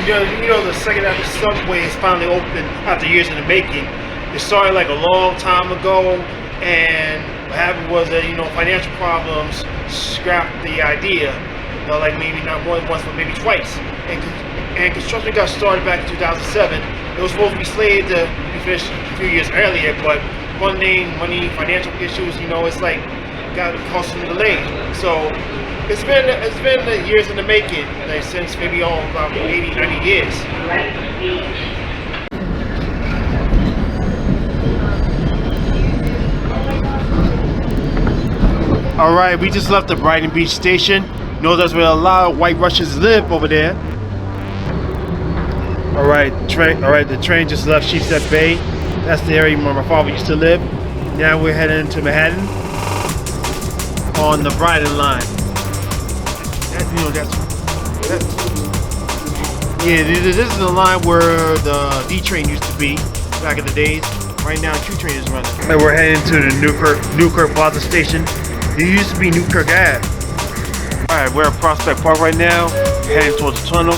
the Second Avenue subway is finally open after years in the making. It started like a long time ago, and what happened was that financial problems scrapped the idea. Like maybe not once, but maybe twice. And construction got started back in 2007. It was supposed to be slated to be finished a few years earlier, but funding, money, financial issues, it's like got caused some delay. So it's been years in the making, like since maybe about 80, 90 years. All right, we just left the Brighton Beach station. That's where a lot of white Russians live over there. All right, the train just left Sheepshead Bay. That's the area where my father used to live. Now we're heading to Manhattan on the Brighton line. This is the line where the D train used to be back in the days. Right now, Q train is running. And we're heading to the Newkirk Plaza station. It used to be Newkirk Ave. All right, we're at Prospect Park right now, heading towards the tunnel,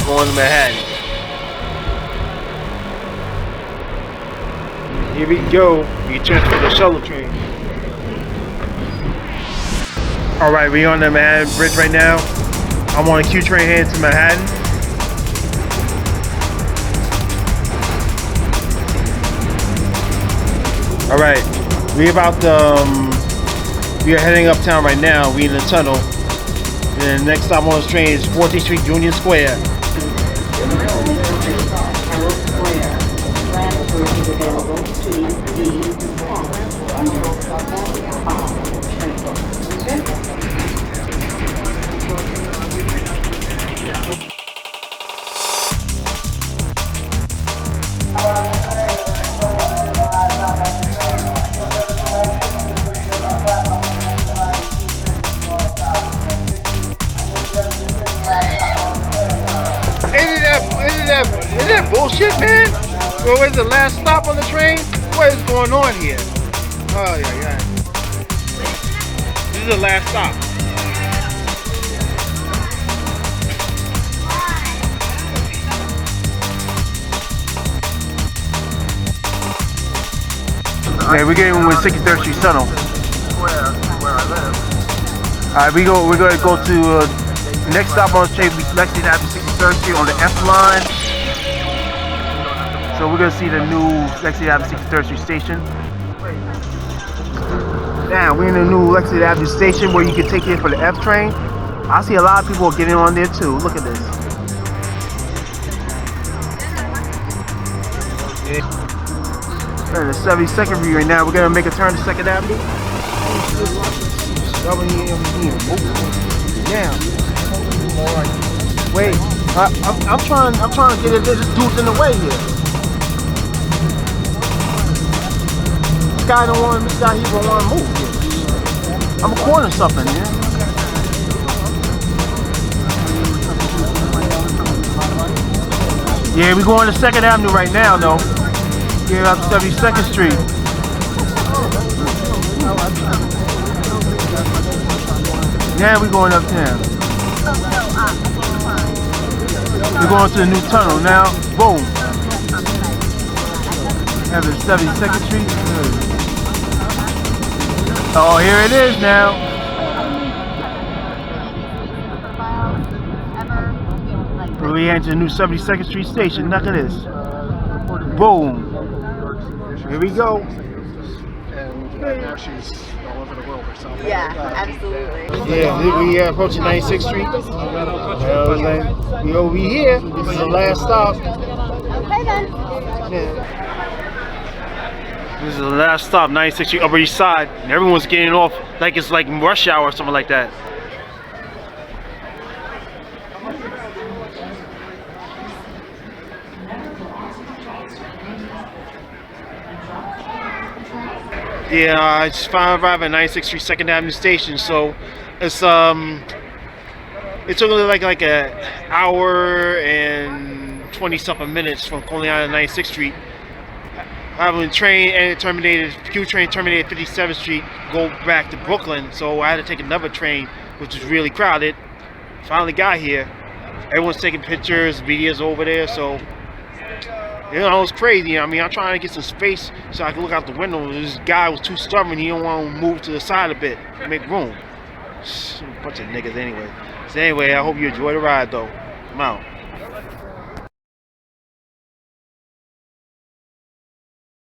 going to Manhattan. Here we go. We transfer the shuttle train. All right, we're on the Manhattan Bridge right now. I'm on a Q train heading to Manhattan. All right, we are heading uptown right now. We in the tunnel. And the next stop on this train is 14th Street, Union Square. Isn't that bullshit, man? Well, where's the last stop on the train? What is going on here? Oh, yeah. This is the last stop. Okay, we're getting with 63rd Street Tunnel. Where I live. Alright, we're going to go to next stop on the train. We selected after 63rd Street on the F line. So we're going to see the new Lexington Avenue 63rd Street station. Now we're in the new Lexington Avenue station where you can take it for the F train. I see a lot of people getting on there too. Look at this. We're in the 72nd Street right now. We're going to make a turn to 2nd Avenue. Now, wait, I'm trying to get it. This dude's in the way here. This guy don't want to move here. I'm recording something here. Yeah, we're going to 2nd Avenue right now, though. Here up 72nd Street. Now we're going uptown. We're going to the new tunnel now. Boom. Have the 72nd Street. Oh, here it is now. We enter the new 72nd Street station. Look at this. Boom. Here we go. And now she's all over the world or something. Yeah, absolutely. Yeah, we are approaching 96th Street. We over here. This is the last stop. Okay then. Yeah. This is the last stop, 96th Street, Upper East Side. And everyone's getting off like it's like rush hour or something like that. Yeah, I just finally arrived at 96th Street, 2nd Avenue Station. So it's it took like an hour and 20-something minutes from Coney Island to 96th Street. Having train and terminated, Q train terminated 57th Street, go back to Brooklyn. So I had to take another train, which was really crowded. Finally got here. everyone's taking pictures, videos over there. So you know, it's crazy. I mean, I'm trying to get some space so I can look out the window. This guy was too stubborn. He don't want to move to the side a bit, make room. Bunch of niggas anyway. So anyway, I hope you enjoy the ride though. I'm out.